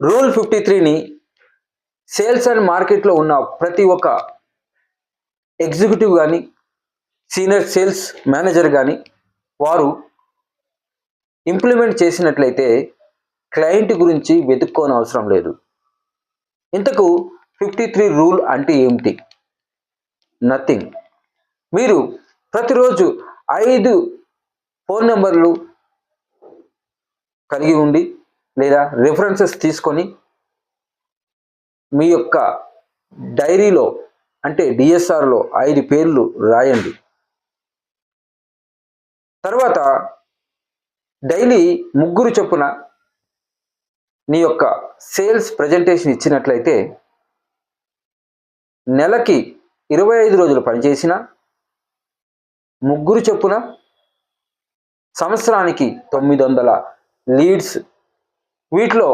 Rule 53ని sales and మార్కెట్లో ఉన్న ప్రతి ఒక్క ఎగ్జిక్యూటివ్ కానీ సీనియర్ సేల్స్ మేనేజర్ కానీ వారు ఇంప్లిమెంట్ చేసినట్లయితే క్లయింట్ గురించి వెతుక్కోని అవసరం లేదు. ఇంతకు 53 రూల్ అంటే ఏమిటి? నథింగ్. మీరు ప్రతిరోజు 5 ఫోన్ నెంబర్లు కలిగి ఉండి లేదా రిఫరెన్సెస్ తీసుకొని మీ యొక్క డైరీలో అంటే డిఎస్ఆర్లో 5 పేర్లు రాయండి. తర్వాత డైలీ 3 చొప్పున నీ యొక్క సేల్స్ ప్రజెంటేషన్ ఇచ్చినట్లయితే నెలకి 25 రోజులు పనిచేసిన 3 చొప్పున సంవత్సరానికి 900 లీడ్స్. వీటిలో